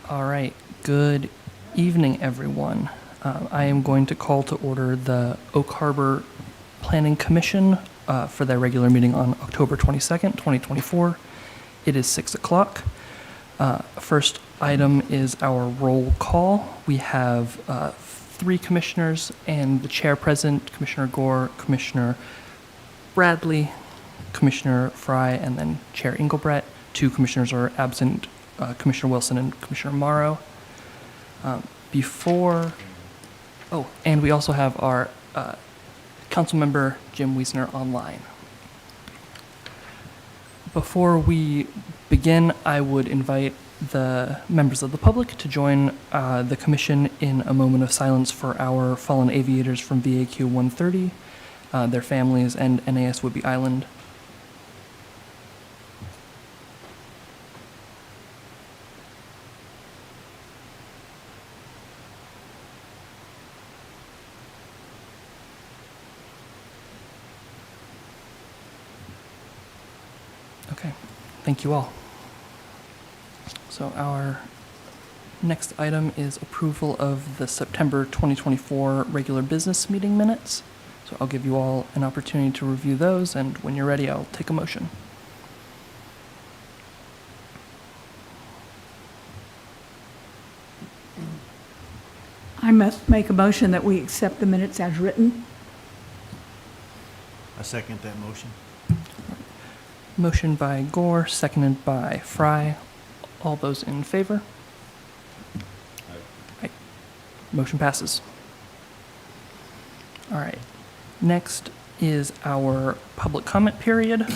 All right. Good evening, everyone. I am going to call to order the Oak Harbor Planning Commission for their regular meeting on October 22nd, 2024. It is 6 o'clock. First item is our roll call. We have three commissioners and the chair present, Commissioner Gore, Commissioner Bradley, Commissioner Fry, and then Chair Engelbrett. Two commissioners are absent, Commissioner Wilson and Commissioner Morrow. And we also have our council member, Jim Wiesner, online. Before we begin, I would invite the members of the public to join the commission in a moment of silence for our fallen aviators from VAQ 130, their families, and NAS Whidbey Island. Okay, thank you all. So our next item is approval of the September 2024 regular business meeting minutes. So I'll give you all an opportunity to review those, and when you're ready, I'll take a motion. I must make a motion that we accept the minutes as written. I second that motion. Motion by Gore, seconded by Fry. All those in favor? Aye. Motion passes. All right. Next is our public comment period.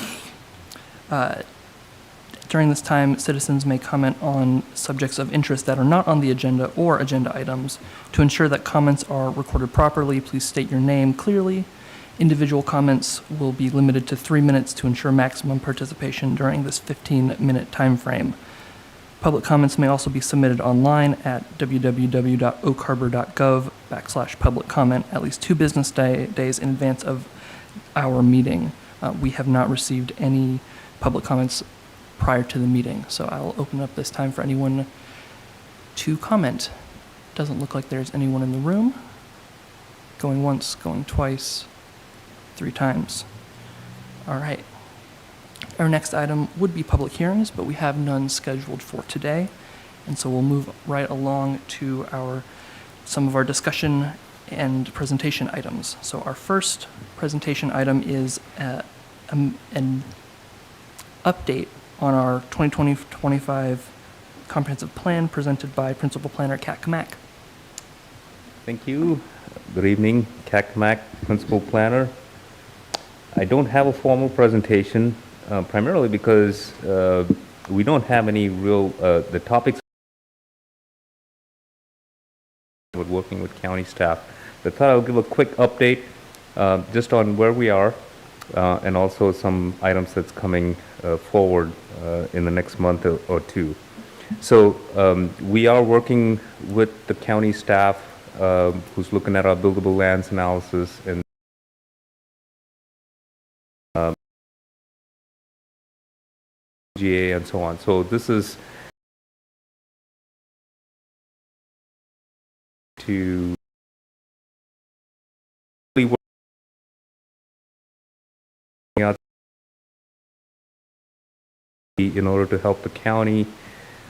During this time, citizens may comment on subjects of interest that are not on the agenda or agenda items. To ensure that comments are recorded properly, please state your name clearly. Individual comments will be limited to 3 minutes to ensure maximum participation during this 15-minute time frame. Public comments may also be submitted online at www.oakharbor.gov/public comment at least 2 business days in advance of our meeting. We have not received any public comments prior to the meeting, so I'll open up this time for anyone to comment. Doesn't look like there's anyone in the room. Going once, going twice, 3 times. All right. Our next item would be public hearings, but we have none scheduled for today. And so we'll move right along to some of our discussion and presentation items. So our first presentation item is an update on our 2020-25 comprehensive plan presented by Principal Planner Kat Kamak. Thank you. Good evening, Kat Kamak, Principal Planner. I don't have a formal presentation, primarily because we don't have any real, the topics with working with county staff. I thought I'll give a quick update just on where we are and also some items that's coming forward in the next month or two. So we are working with the county staff who's looking at our buildable lands analysis and GA and so on. So this is to really work out in order to help the county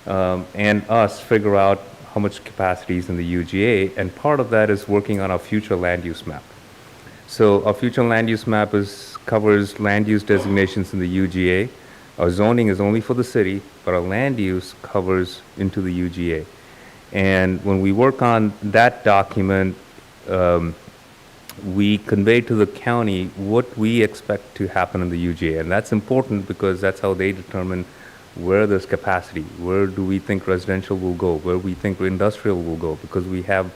and us figure out how much capacity is in the UGA, and part of that is working on our future land use map. So our future land use map covers land use designations in the UGA. Our zoning is only for the city, but our land use covers into the UGA. And when we work on that document, we convey to the county what we expect to happen in the UGA. And that's important because that's how they determine where there's capacity, where do we think residential will go, where we think industrial will go, because we have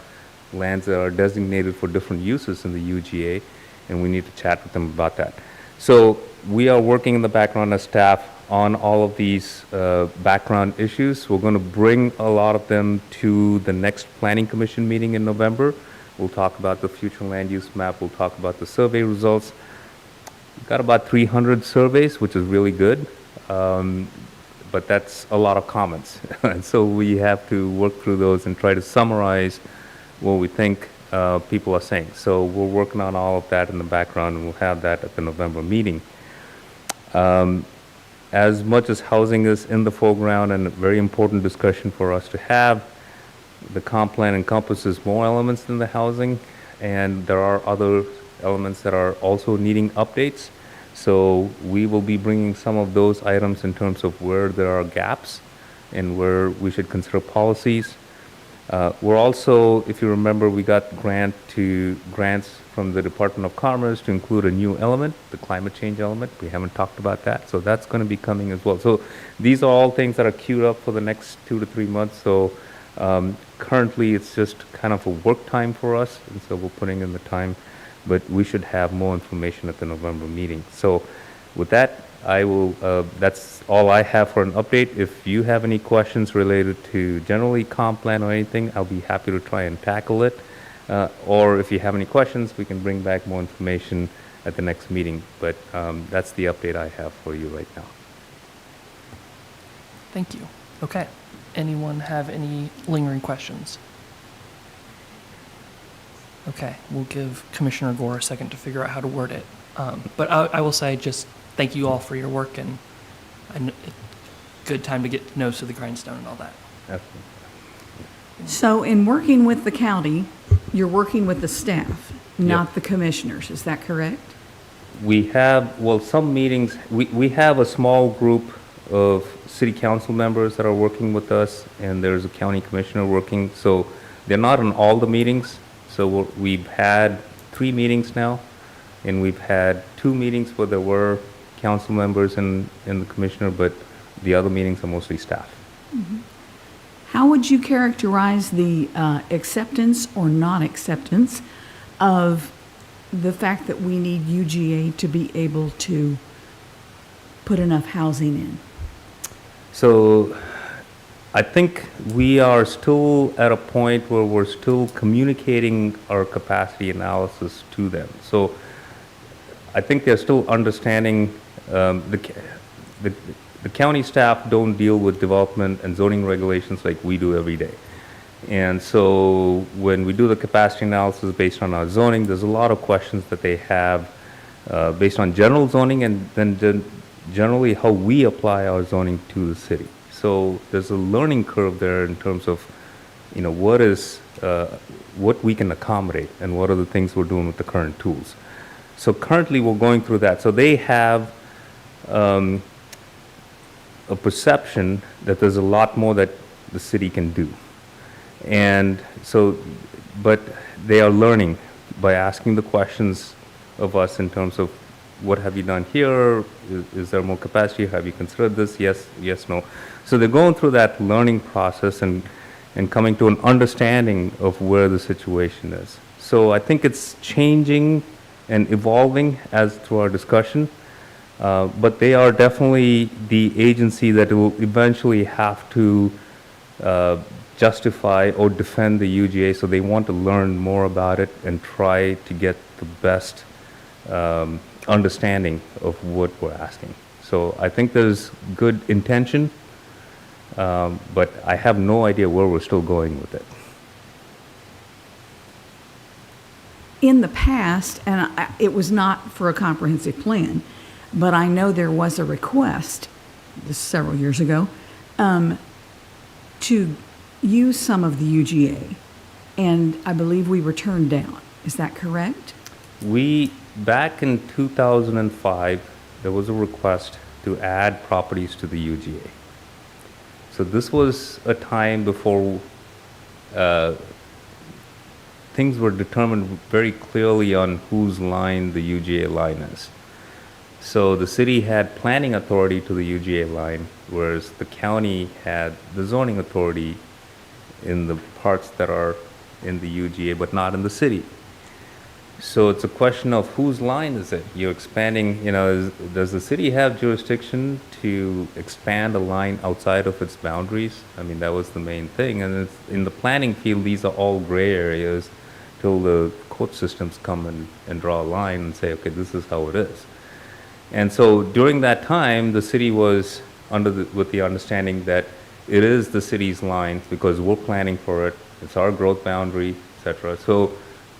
lands that are designated for different uses in the UGA, and we need to chat with them about that. So we are working in the background as staff on all of these background issues. We're going to bring a lot of them to the next Planning Commission meeting in November. We'll talk about the future land use map. We'll talk about the survey results. We've got about 300 surveys, which is really good. but that's a lot of comments. And so we have to work through those and try to summarize what we think people are saying. So we're working on all of that in the background, and we'll have that at the November meeting. As much as housing is in the foreground and a very important discussion for us to have, the comp plan encompasses more elements than the housing, and there are other elements that are also needing updates. So we will be bringing some of those items in terms of where there are gaps and where we should consider policies. We're also, if you remember, we got grants from the Department of Commerce to include a new element, the climate change element. We haven't talked about that, so that's going to be coming as well. So these are all things that are queued up for the next 2 to 3 months. So currently, it's just kind of a work time for us, and so we're putting in the time. But we should have more information at the November meeting. So with that, I will, that's all I have for an update. If you have any questions related to generally comp plan or anything, I'll be happy to try and tackle it. Or if you have any questions, we can bring back more information at the next meeting. But that's the update I have for you right now. Thank you. Okay. Anyone have any lingering questions? Okay, we'll give Commissioner Gore a second to figure out how to word it. But I will say just thank you all for your work, and good time to get nose to the grindstone and all that. Absolutely. So in working with the county, you're working with the staff, not Yep. the commissioners, is that correct? We have, well, some meetings, we have a small group of city council members that are working with us, and there's a county commissioner working. So they're not in all the meetings. So we've had 3 meetings now, and we've had 2 meetings where there were council members and the commissioner, but the other meetings are mostly staff. How would you characterize the acceptance or non-acceptance of the fact that we need UGA to be able to put enough housing in? So I think we are still at a point where we're still communicating our capacity analysis to them. So I think they're still understanding, the county staff don't deal with development and zoning regulations like we do every day. And so when we do the capacity analysis based on our zoning, there's a lot of questions that they have based on general zoning, and then generally how we apply our zoning to the city. So there's a learning curve there in terms of, what we can accommodate and what are the things we're doing with the current tools. So currently we're going through that. So they have a perception that there's a lot more that the city can do. And so, but they are learning by asking the questions of us in terms of what have you done here? Is there more capacity? Have you considered this? Yes, no. So they're going through that learning process and coming to an understanding of where the situation is. So I think it's changing and evolving as through our discussion, but they are definitely the agency that will eventually have to justify or defend the UGA, so they want to learn more about it and try to get the best understanding of what we're asking. So I think there's good intention, but I have no idea where we're still going with it. In the past, and it was not for a comprehensive plan, but I know there was a request, this several years ago, to use some of the UGA, and I believe we were turned down. Is that correct? Back in 2005, there was a request to add properties to the UGA. So this was a time before things were determined very clearly on whose line the UGA line is. So the city had planning authority to the UGA line, whereas the county had the zoning authority in the parts that are in the UGA, but not in the city. So it's a question of whose line is it? You're expanding, does the city have jurisdiction to expand a line outside of its boundaries? I mean, that was the main thing. And it's, in the planning field, these are all gray areas till the court systems come and draw a line and say, okay, this is how it is. And so during that time, the city was with the understanding that it is the city's line because we're planning for it. It's our growth boundary, et cetera. So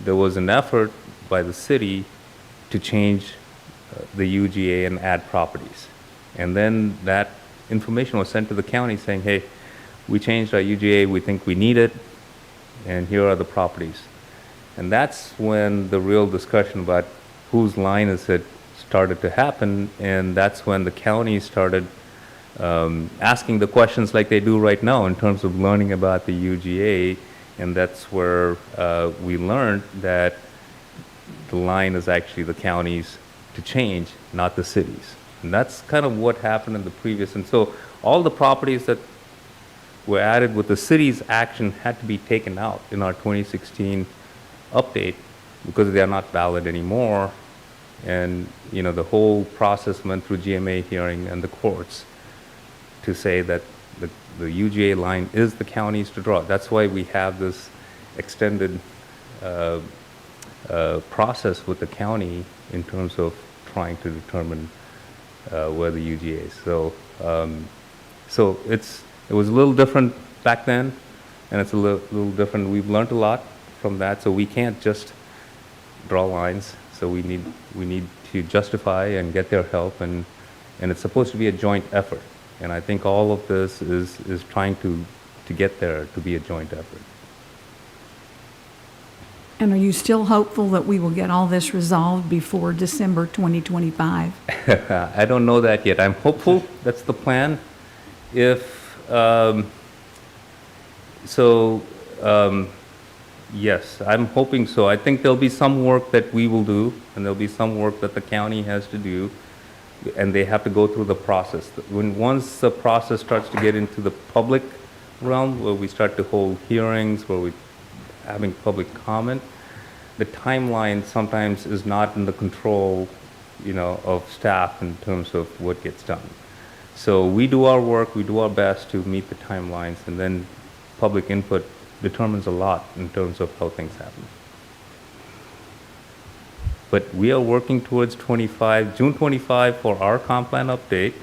there was an effort by the city to change the UGA and add properties. And then that information was sent to the county saying, hey, we changed our UGA, we think we need it, and here are the properties. And that's when the real discussion about whose line is it started to happen, and that's when the county started asking the questions like they do right now in terms of learning about the UGA, and that's where we learned that the line is actually the county's to change, not the city's. And that's kind of what happened in the previous. And so all the properties that were added with the city's action had to be taken out in our 2016 update because they are not valid anymore. And, you know, the whole process went through GMA hearing and the courts to say that the UGA line is the county's to draw. That's why we have this extended process with the county in terms of trying to determine where the UGA is. So it was a little different back then, and it's a little different. We've learned a lot from that, so we can't just draw lines. So we need to justify and get their help, and it's supposed to be a joint effort. And I think all of this is trying to get there to be a joint effort. And are you still hopeful that we will get all this resolved before December 2025? I don't know that yet. I'm hopeful. That's the plan. Yes, I'm hoping so. I think there'll be some work that we will do, and there'll be some work that the county has to do, and they have to go through the process. Once the process starts to get into the public realm, where we start to hold hearings, where we're having public comment, the timeline sometimes is not in the control, of staff in terms of what gets done. So we do our work, we do our best to meet the timelines, and then public input determines a lot in terms of how things happen. But we are working towards June 25 for our comp plan update.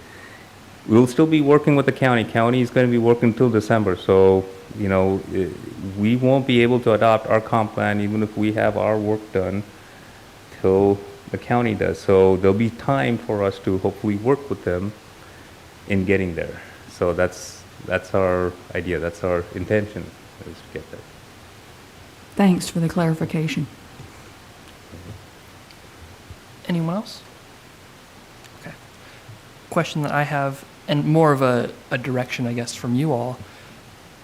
We'll still be working with the county. County is going to be working until December, so we won't be able to adopt our comp plan even if we have our work done till the county does. So there'll be time for us to hopefully work with them in getting there. So that's our idea. That's our intention, is to get there. Thanks for the clarification. Anyone else? Okay. Question that I have, and more of a direction, I guess, from you all,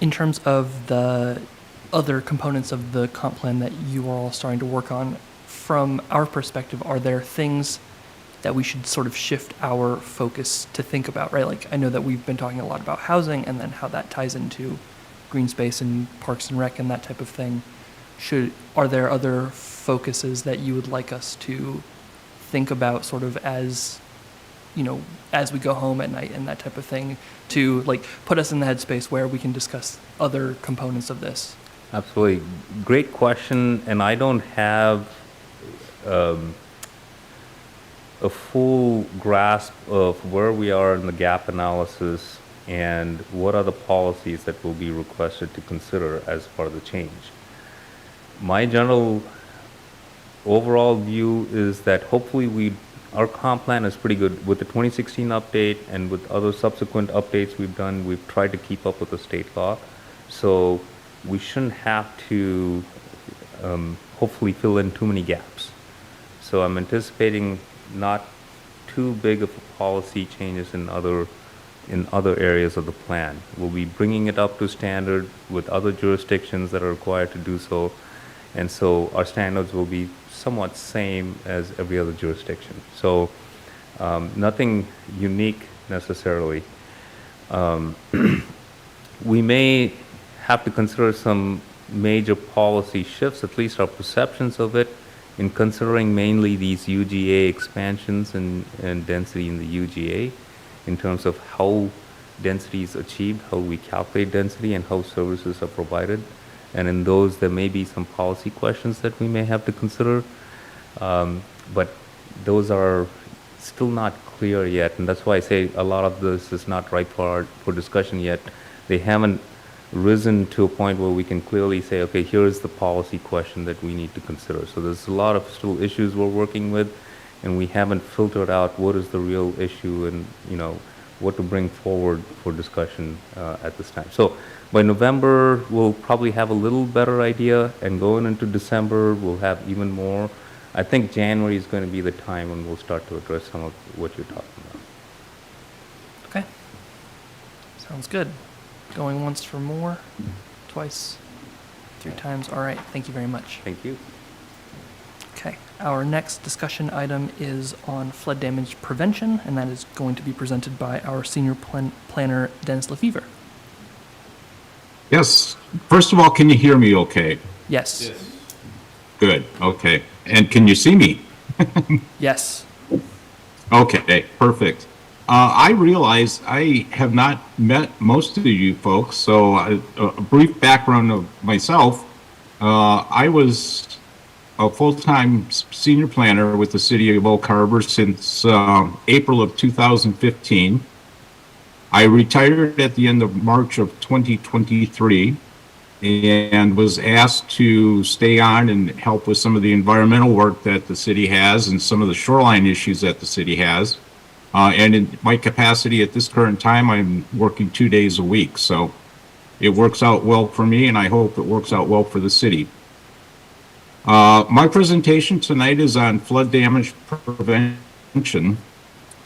in terms of the other components of the comp plan that you are all starting to work on, from our perspective, are there things that we should sort of shift our focus to think about, right? Like, I know that we've been talking a lot about housing and then how that ties into green space and parks and rec and that type of thing. Are there other focuses that you would like us to think about sort of as we go home at night and that type of thing, to like put us in the headspace where we can discuss other components of this? Absolutely. Great question, and I don't have a full grasp of where we are in the gap analysis and what are the policies that will be requested to consider as part of the change. My general overall view is that hopefully our comp plan is pretty good. With the 2016 update and with other subsequent updates we've done, we've tried to keep up with the state law. So we shouldn't have to hopefully fill in too many gaps. So I'm anticipating not too big of a policy changes in other areas of the plan. We'll be bringing it up to standard with other jurisdictions that are required to do so, and so our standards will be somewhat same as every other jurisdiction. So nothing unique necessarily. We may have to consider some major policy shifts, at least our perceptions of it, in considering mainly these UGA expansions and density in the UGA in terms of how density is achieved, how we calculate density, and how services are provided. And in those, there may be some policy questions that we may have to consider. But those are still not clear yet, and that's why I say a lot of this is not ripe for discussion yet. They haven't risen to a point where we can clearly say, okay, here's the policy question that we need to consider. So there's a lot of still issues we're working with, and we haven't filtered out what is the real issue and, what to bring forward for discussion at this time. So by November, we'll probably have a little better idea, and going into December, we'll have even more. I think January is going to be the time when we'll start to address some of what you're talking about. Okay. Sounds good. Going once for more, twice, 3 times. All right. Thank you very much. Thank you. Okay. Our next discussion item is on flood damage prevention, and that is going to be presented by our senior planner, Dennis Lefevre. Yes. First of all, can you hear me okay? Yes. Good. Okay. And can you see me? Yes. Okay. Perfect. I realize I have not met most of you folks, so a brief background of myself. I was a full-time senior planner with the city of Oak Harbor since April of 2015. I retired at the end of March of 2023 and was asked to stay on and help with some of the environmental work that the city has and some of the shoreline issues that the city has. And in my capacity at this current time, I'm working 2 days a week. So it works out well for me, and I hope it works out well for the city. My presentation tonight is on flood damage prevention.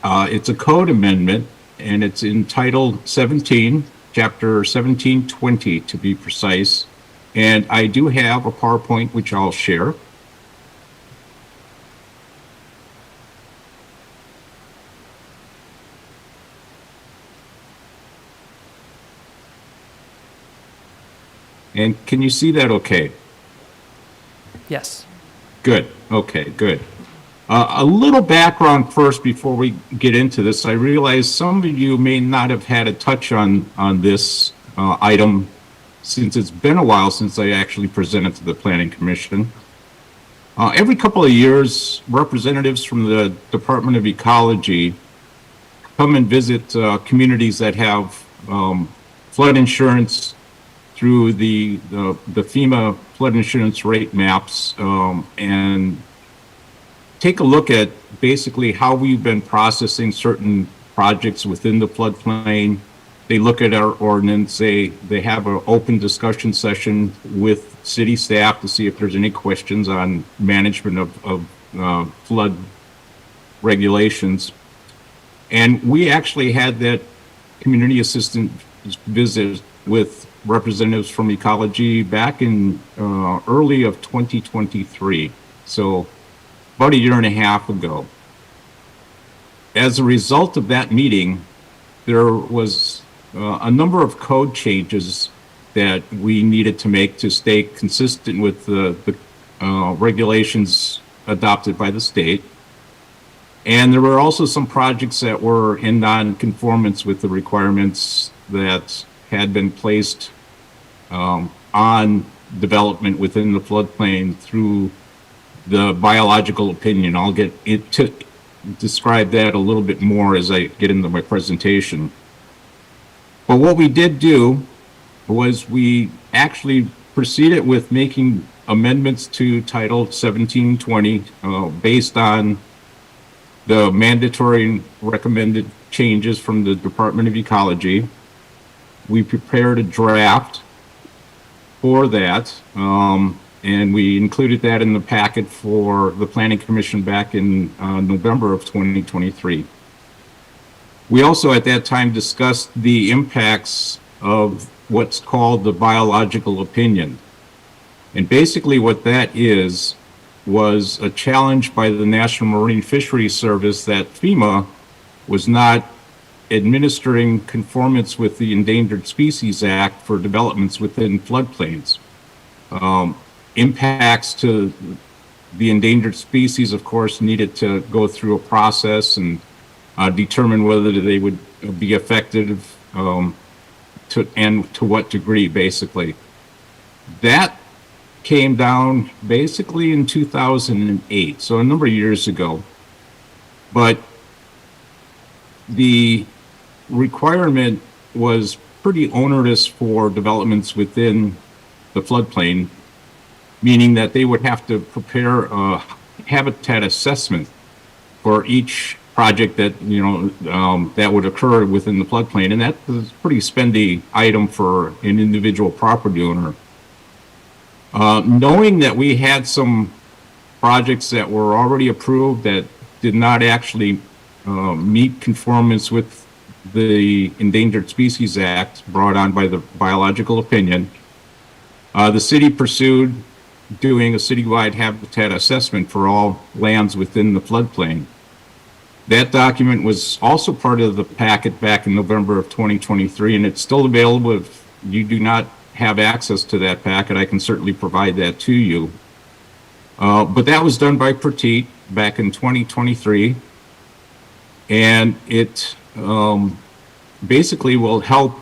It's a code amendment, and it's entitled 17, Chapter 1720 to be precise. And I do have a PowerPoint which I'll share. And can you see that okay? Yes. Good. Okay, good. A little background first before we get into this. I realize some of you may not have had a touch on this item since it's been a while since I actually presented to the Planning Commission. Every couple of years, representatives from the Department of Ecology come and visit communities that have flood insurance through the FEMA flood insurance rate maps and take a look at basically how we've been processing certain projects within the floodplain. They look at our ordinance, they have an open discussion session with city staff to see if there's any questions on management of flood regulations. And we actually had that community assistant visit with representatives from Ecology back in early of 2023. So about a year and a half ago. As a result of that meeting, there was a number of code changes that we needed to make to stay consistent with the regulations adopted by the state. And there were also some projects that were in non-conformance with the requirements that had been placed on development within the floodplain through the biological opinion. I'll get to describe that a little bit more as I get into my presentation. But what we did do was we actually proceeded with making amendments to Title 1720 based on the mandatory recommended changes from the Department of Ecology. We prepared a draft for that, and we included that in the packet for the Planning Commission back in November of 2023. We also at that time discussed the impacts of what's called the biological opinion. And basically what that is was a challenge by the National Marine Fisheries Service that FEMA was not administering conformance with the Endangered Species Act for developments within floodplains. Impacts to the endangered species, of course, needed to go through a process and determine whether they would be effective and to what degree, basically. That came down basically in 2008, so a number of years ago. But the requirement was pretty onerous for developments within the floodplain, meaning that they would have to prepare a habitat assessment for each project that, that would occur within the floodplain. And that is a pretty spendy item for an individual property owner. Knowing that we had some projects that were already approved that did not actually meet conformance with the Endangered Species Act brought on by the biological opinion, the city pursued doing a citywide habitat assessment for all lands within the floodplain. That document was also part of the packet back in November of 2023, and it's still available. If you do not have access to that packet, I can certainly provide that to you. But that was done by Pertit back in 2023, and it basically will help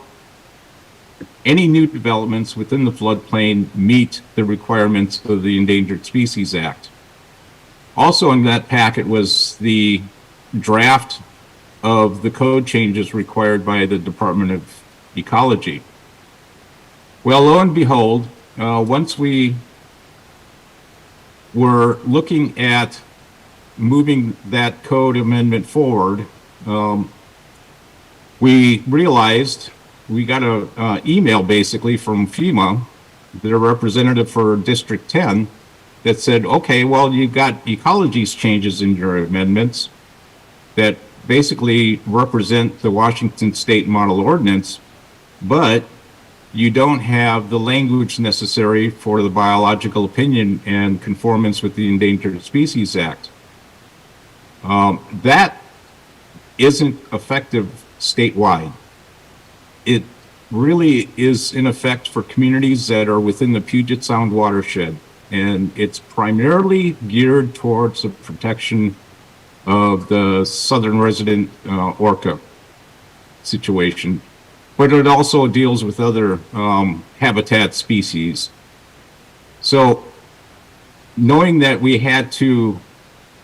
any new developments within the floodplain meet the requirements of the Endangered Species Act. Also in that packet was the draft of the code changes required by the Department of Ecology. Well, lo and behold, once we were looking at moving that code amendment forward, we realized we got an email basically from FEMA, their representative for District 10, that said, okay, well, you've got ecology's changes in your amendments that basically represent the Washington State Model Ordinance, but you don't have the language necessary for the biological opinion and conformance with the Endangered Species Act. That isn't effective statewide. It really is in effect for communities that are within the Puget Sound watershed, and it's primarily geared towards the protection of the southern resident orca situation, but it also deals with other habitat species. So knowing that we had to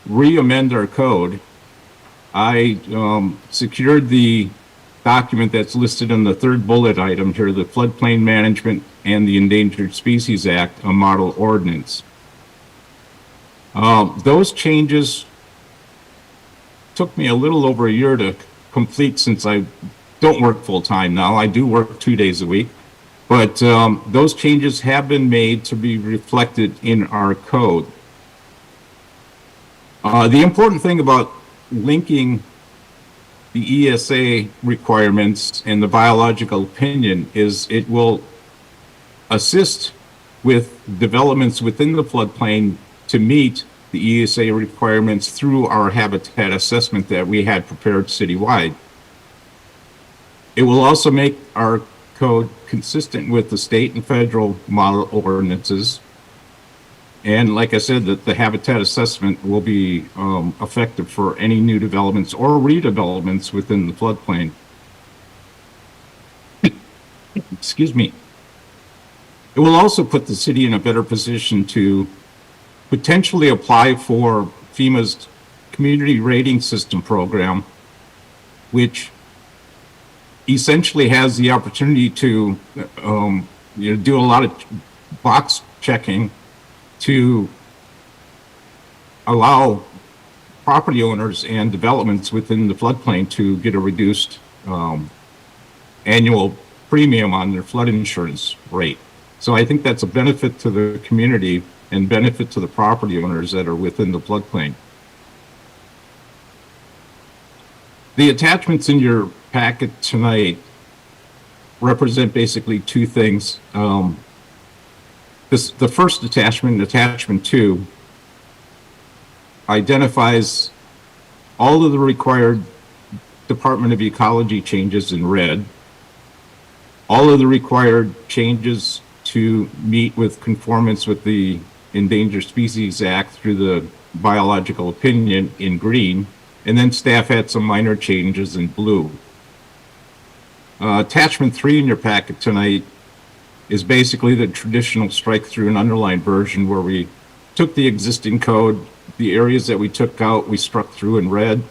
re-amend our code, I secured the document that's listed in the third bullet item here, the Floodplain Management and the Endangered Species Act, a model ordinance. Those changes took me a little over a year to complete, since I don't work full-time now. I do work 2 days a week, but those changes have been made to be reflected in our code. The important thing about linking the ESA requirements and the biological opinion is it will assist with developments within the floodplain to meet the ESA requirements through our habitat assessment that we had prepared citywide. It will also make our code consistent with the state and federal model ordinances. And like I said, the habitat assessment will be effective for any new developments or redevelopments within the floodplain. Excuse me. It will also put the city in a better position to potentially apply for FEMA's Community Rating System program, which essentially has the opportunity to do a lot of box checking to allow property owners and developments within the floodplain to get a reduced annual premium on their flood insurance rate. So I think that's a benefit to the community and benefit to the property owners that are within the floodplain. The attachments in your packet tonight represent basically two things. The first attachment, attachment 2, identifies all of the required Department of Ecology changes in red, all of the required changes to meet with conformance with the Endangered Species Act through the biological opinion in green, and then staff had some minor changes in blue. Attachment 3 in your packet tonight is basically the traditional strike through and underline version, where we took the existing code, the areas that we took out, we struck through in red.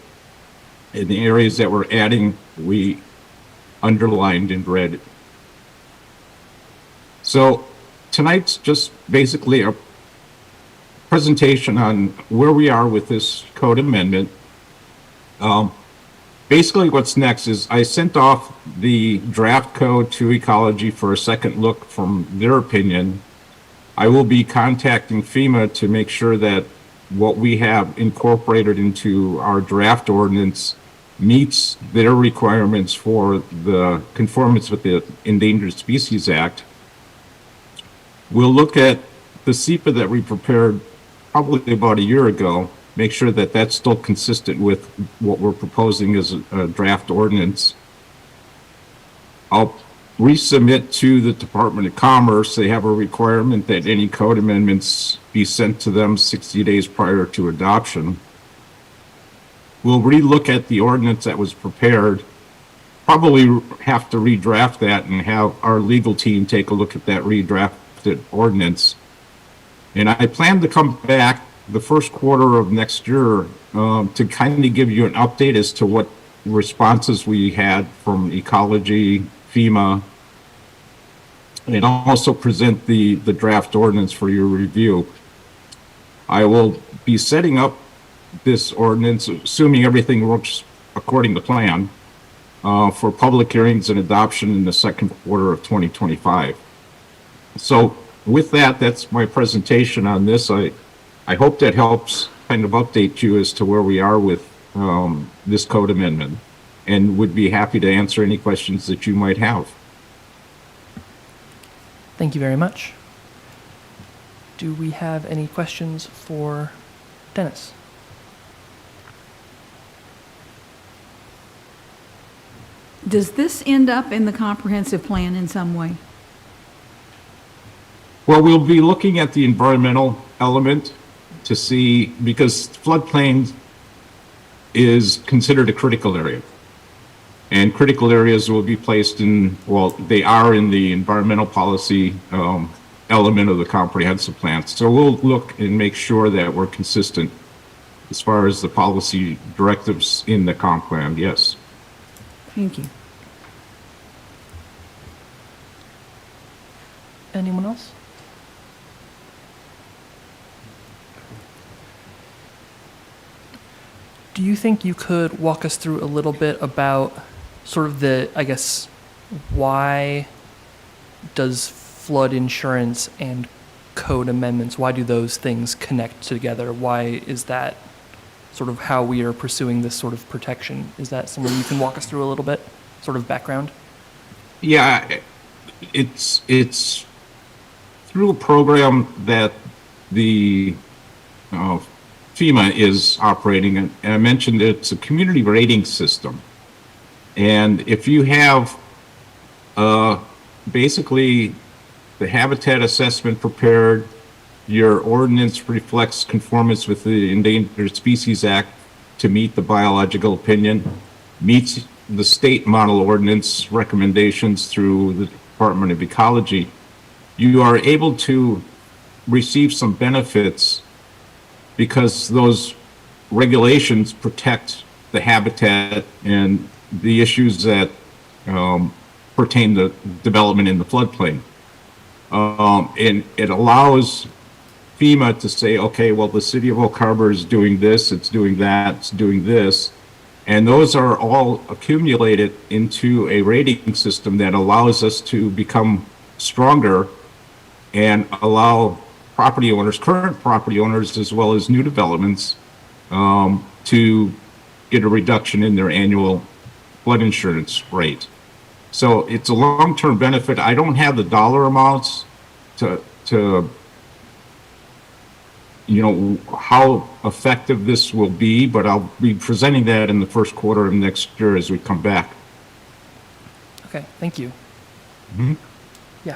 In the areas that we're adding, we underlined in red. So tonight's just basically a presentation on where we are with this code amendment. Basically what's next is I sent off the draft code to Ecology for a second look from their opinion. I will be contacting FEMA to make sure that what we have incorporated into our draft ordinance meets their requirements for the conformance with the Endangered Species Act. We'll look at the SEPA that we prepared probably about a year ago, make sure that that's still consistent with what we're proposing as a draft ordinance. I'll resubmit to the Department of Commerce. They have a requirement that any code amendments be sent to them 60 days prior to adoption. We'll relook at the ordinance that was prepared, probably have to redraft that and have our legal team take a look at that redrafted ordinance. And I plan to come back the first quarter of next year to kind of give you an update as to what responses we had from Ecology, FEMA, and also present the draft ordinance for your review. I will be setting up this ordinance, assuming everything works according to plan, for public hearings and adoption in the second quarter of 2025. So with that, that's my presentation on this. I hope that helps kind of update you as to where we are with this code amendment, and would be happy to answer any questions that you might have. Thank you very much. Do we have any questions for Dennis? Does this end up in the comprehensive plan in some way? Well, we'll be looking at the environmental element to see, because floodplain is considered a critical area. And critical areas will be placed in, well, they are in the environmental policy element of the comprehensive plan. So we'll look and make sure that we're consistent as far as the policy directives in the comp plan, yes. Thank you. Anyone else? Do you think you could walk us through a little bit about sort of the, I guess, why does flood insurance and code amendments, why do those things connect together? Why is that sort of how we are pursuing this sort of protection? Is that something you can walk us through a little bit, sort of background? Yeah, it's through a program that the FEMA is operating, and I mentioned it's a community rating system. And if you have basically the habitat assessment prepared, your ordinance reflects conformance with the Endangered Species Act to meet the biological opinion, meets the state model ordinance recommendations through the Department of Ecology, you are able to receive some benefits because those regulations protect the habitat and the issues that pertain to development in the floodplain. And it allows FEMA to say, okay, well, the city of Oak Harbor is doing this, it's doing that, it's doing this. And those are all accumulated into a rating system that allows us to become stronger and allow property owners, current property owners, as well as new developments, to get a reduction in their annual flood insurance rate. So it's a long-term benefit. I don't have the dollar amounts to you know, how effective this will be, but I'll be presenting that in the first quarter of next year as we come back. Okay, thank you. Mhm. Yeah.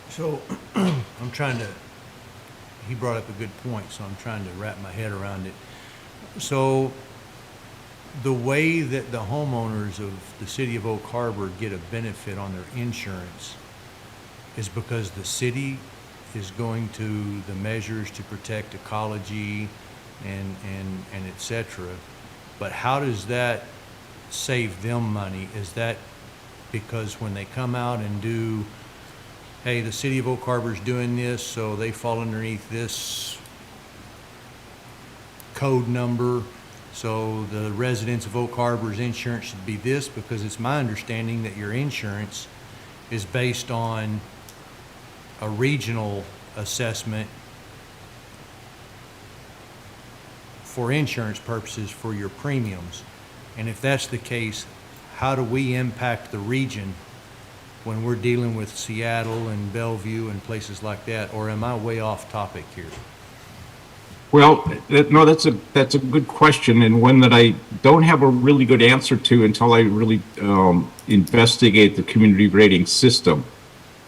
So I'm trying to, he brought up a good point, so I'm trying to wrap my head around it. So the way that the homeowners of the city of Oak Harbor get a benefit on their insurance is because the city is going to the measures to protect ecology and et cetera, But how does that save them money? Is that because when they come out and do, hey, the city of Oak Harbor's doing this, so they fall underneath this code number, so the residents of Oak Harbor's insurance should be this? Because it's my understanding that your insurance is based on a regional assessment for insurance purposes for your premiums. And if that's the case, how do we impact the region when we're dealing with Seattle and Bellevue and places like that? Or am I way off topic here? Well, no, that's a good question, and one that I don't have a really good answer to until I really investigate the community rating system.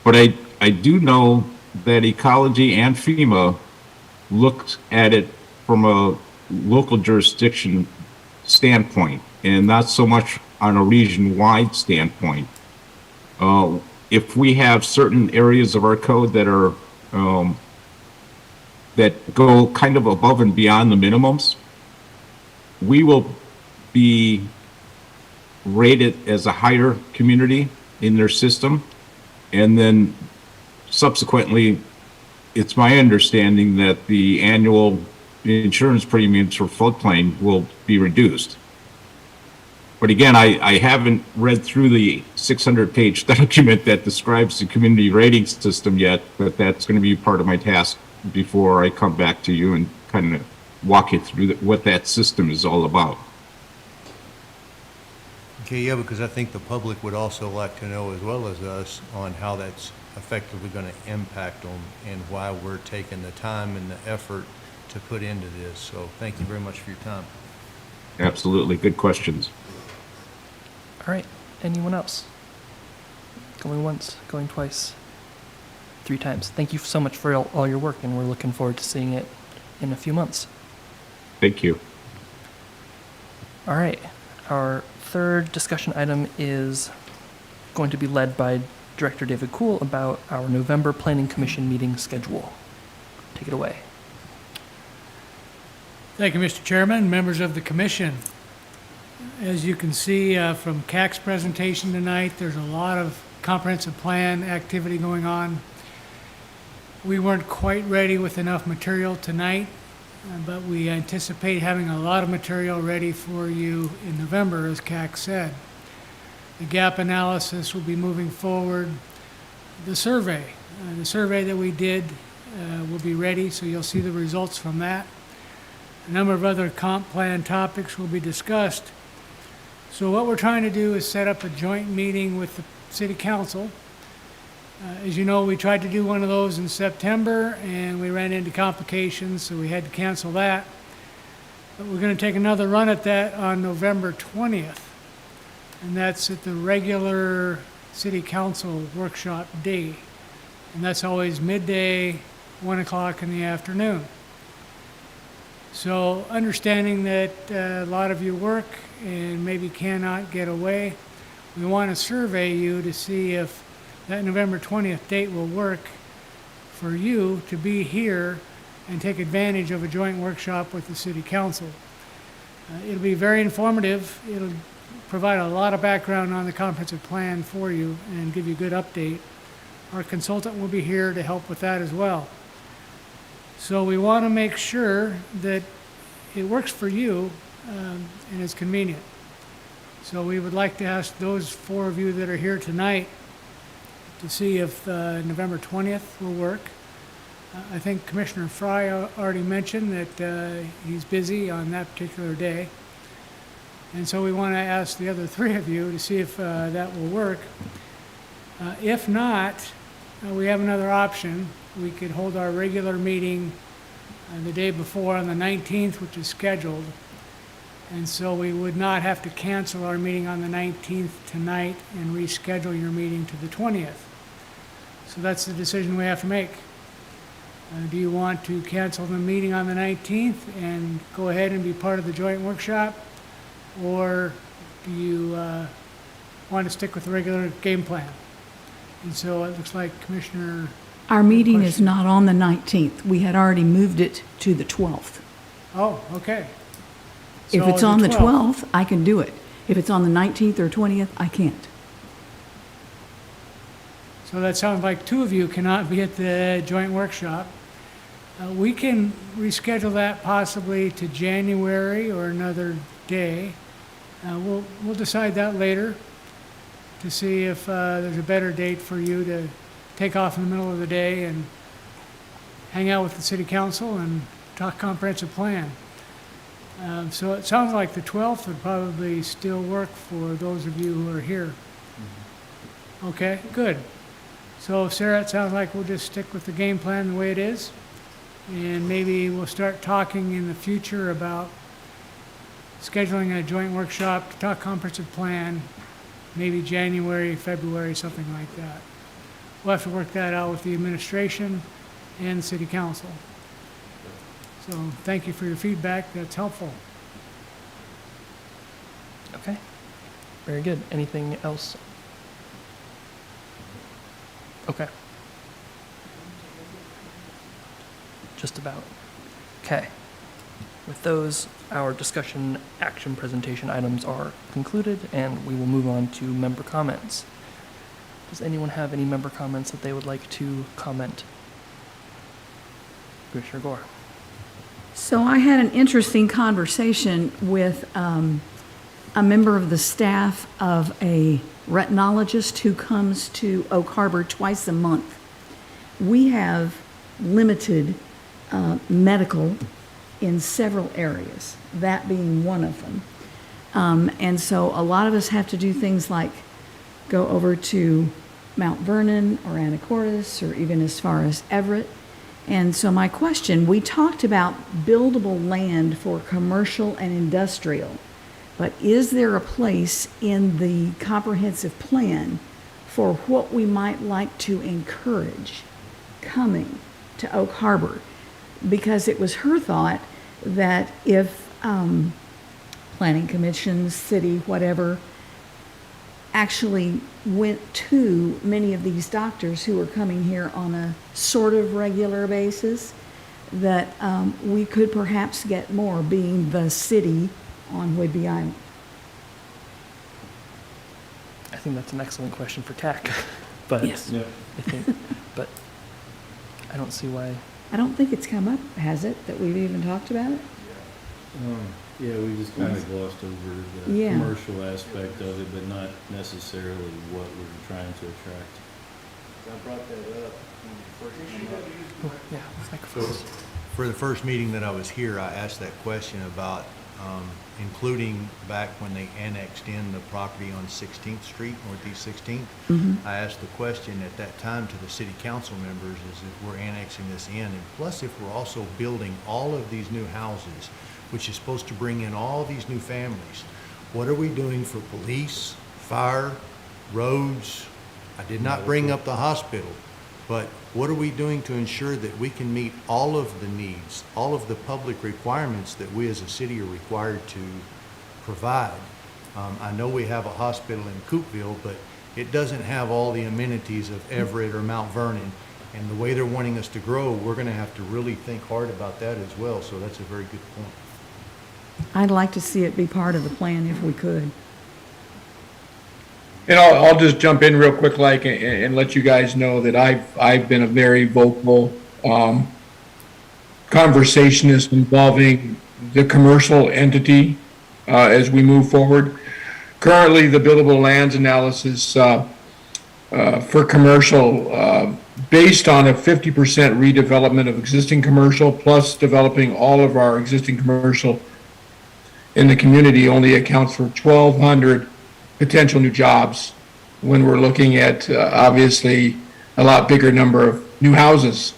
But I do know that Ecology and FEMA looked at it from a local jurisdiction standpoint, and not so much on a region-wide standpoint. If we have certain areas of our code that are that go kind of above and beyond the minimums, we will be rated as a higher community in their system. And then subsequently, it's my understanding that the annual insurance premiums for floodplain will be reduced. But again, I haven't read through the 600-page document that describes the community rating system yet, but that's going to be part of my task before I come back to you and kind of walk you through what that system is all about. Okay, yeah, because I think the public would also like to know, as well as us, on how that's effectively going to impact them and why we're taking the time and the effort to put into this. So thank you very much for your time. Absolutely. Good questions. All right, anyone else? Going once, going twice, 3 times. Thank you so much for all your work, and we're looking forward to seeing it in a few months. Thank you. All right, our third discussion item is going to be led by Director David Kuhl about our November Planning Commission meeting schedule. Take it away. Thank you, Mr. Chairman, members of the commission. As you can see from CAC's presentation tonight, there's a lot of comprehensive plan activity going on. We weren't quite ready with enough material tonight, but we anticipate having a lot of material ready for you in November, as CAC said. The gap analysis will be moving forward. The survey that we did will be ready, so you'll see the results from that. A number of other comp plan topics will be discussed. So what we're trying to do is set up a joint meeting with the City Council. As you know, we tried to do one of those in September, and we ran into complications, so we had to cancel that. But we're going to take another run at that on November 20th, and that's at the regular City Council workshop day. And that's always midday, 1 o'clock in the afternoon. So understanding that a lot of you work and maybe cannot get away, we want to survey you to see if that November 20th date will work for you to be here and take advantage of a joint workshop with the City Council. It'll be very informative. It'll provide a lot of background on the comprehensive plan for you and give you a good update. Our consultant will be here to help with that as well. So we want to make sure that it works for you and is convenient. So we would like to ask those 4 of you that are here tonight to see if November 20th will work. I think Commissioner Fry already mentioned that he's busy on that particular day. And so we want to ask the other 3 of you to see if that will work. If not, we have another option. We could hold our regular meeting the day before on the 19th, which is scheduled. And so we would not have to cancel our meeting on the 19th tonight and reschedule your meeting to the 20th. So that's the decision we have to make. Do you want to cancel the meeting on the 19th and go ahead and be part of the joint workshop? Or do you want to stick with the regular game plan? And so it looks like Commissioner... Our meeting is question? not on the 19th. We had already moved it to the 12th. Oh, okay. If So it's on the 12th. 12th, I can do it. If it's on the 19th or 20th, I can't. So that sounds like two of you cannot be at the joint workshop. We can reschedule that possibly to January or another day. We'll decide that later to see if there's a better date for you to take off in the middle of the day and hang out with the city council and talk comprehensive plan. So it sounds like the 12th would probably still work for those of you who are here. Okay, good. So Sarah, it sounds like we'll just stick with the game plan the way it is. And maybe we'll start talking in the future about scheduling a joint workshop to talk comprehensive plan, maybe January, February, something like that. We'll have to work that out with the administration and the city council. So thank you for your feedback. That's helpful. Okay, very good. Anything else? Okay. Just about. Okay. With those, our discussion action presentation items are concluded, and we will move on to member comments. Does anyone have any member comments that they would like to comment? Commissioner Gore. So I had an interesting conversation with a member of the staff of a retinologist who comes to Oak Harbor twice a month. We have limited medical in several areas, that being one of them. And so a lot of us have to do things like go over to Mount Vernon or Anacortes or even as far as Everett. And so my question, we talked about buildable land for commercial and industrial, but is there a place in the comprehensive plan for what we might like to encourage coming to Oak Harbor? Because it was her thought that if planning commissions, city, whatever, actually went to many of these doctors who are coming here on a sort of regular basis, that we could perhaps get more, being the city on Whidbey Island. I think that's an excellent question for CAC, but Yes. I think, but I don't see why. I don't think it's come up, has it, that we've even talked about it? Yeah, we just kind of glossed over the Yeah. commercial aspect of it, but not necessarily what we're trying to attract. I brought that up Oh, yeah, microphones. For the first meeting that I was here, I asked that question about including back when they annexed in the property on 16th Street, Northeast 16th. I asked the question at that time to the city council members, is if we're annexing this in, and plus if we're also building all of these new houses, which is supposed to bring in all these new families, what are we doing for police, fire, roads? I did not bring up the hospital, but what are we doing to ensure that we can meet all of the needs, all of the public requirements that we as a city are required to provide? I know we have a hospital in Coopville, but it doesn't have all the amenities of Everett or Mount Vernon. And the way they're wanting us to grow, we're gonna have to really think hard about that as well, so that's a very good point. I'd like to see it be part of the plan if we could. And I'll just jump in real quick, like, and let you guys know that I've been a very vocal conversationist involving the commercial entity as we move forward. Currently, the buildable lands analysis for commercial, based on a 50% redevelopment of existing commercial plus developing all of our existing commercial in the community, only accounts for 1,200 potential new jobs when we're looking at obviously a lot bigger number of new houses,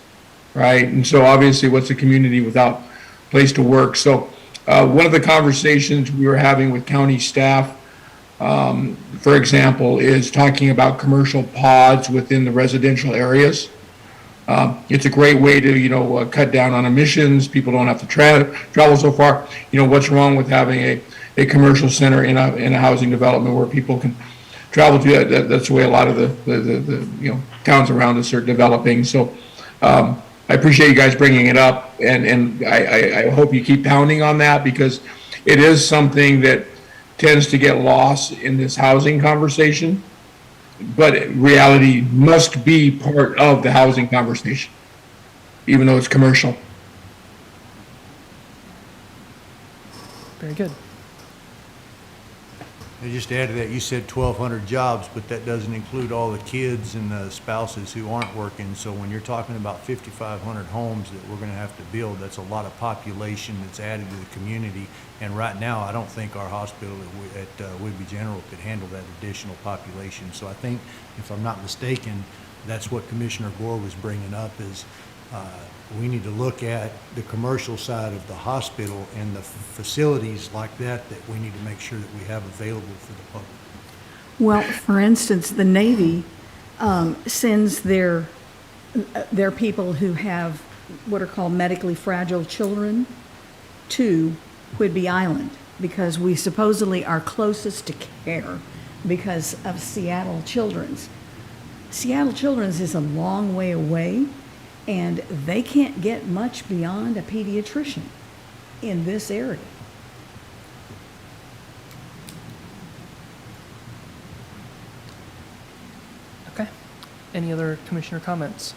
right? And so obviously what's a community without a place to work? So one of the conversations we were having with county staff, for example, is talking about commercial pods within the residential areas. It's a great way to, cut down on emissions. People don't have to travel so far. What's wrong with having a commercial center in a housing development where people can travel to? That's the way a lot of the towns around us are developing. So I appreciate you guys bringing it up, and I hope you keep pounding on that, because it is something that tends to get lost in this housing conversation, but reality must be part of the housing conversation, even though it's commercial. Very good. And just to add to that, you said 1,200 jobs, but that doesn't include all the kids and the spouses who aren't working. So when you're talking about 5,500 homes that we're gonna have to build, that's a lot of population that's added to the community. And right now, I don't think our hospital at Whidbey General could handle that additional population. So I think, if I'm not mistaken, that's what Commissioner Gore was bringing up is, we need to look at the commercial side of the hospital and the facilities like that, that we need to make sure that we have available for the public. Well, for instance, the Navy sends their people who have what are called medically fragile children to Whidbey Island because we supposedly are closest to care because of Seattle Children's. Seattle Children's is a long way away, and they can't get much beyond a pediatrician in this area. Okay. Any other commissioner comments?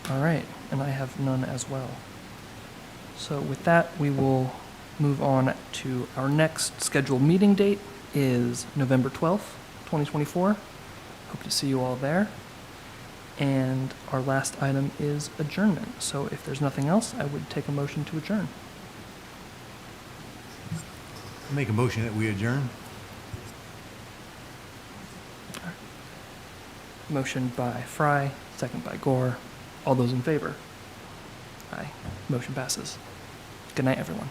All right, and I have none as well. So with that, we will move on to our next scheduled meeting date is November 12th, 2024. Hope to see you all there. And our last item is adjournment. So if there's nothing else, I would take a motion to adjourn. Make a motion that we adjourn. Motion by Fry, second by Gore. All those in favor? Aye. Motion passes. Good night, everyone.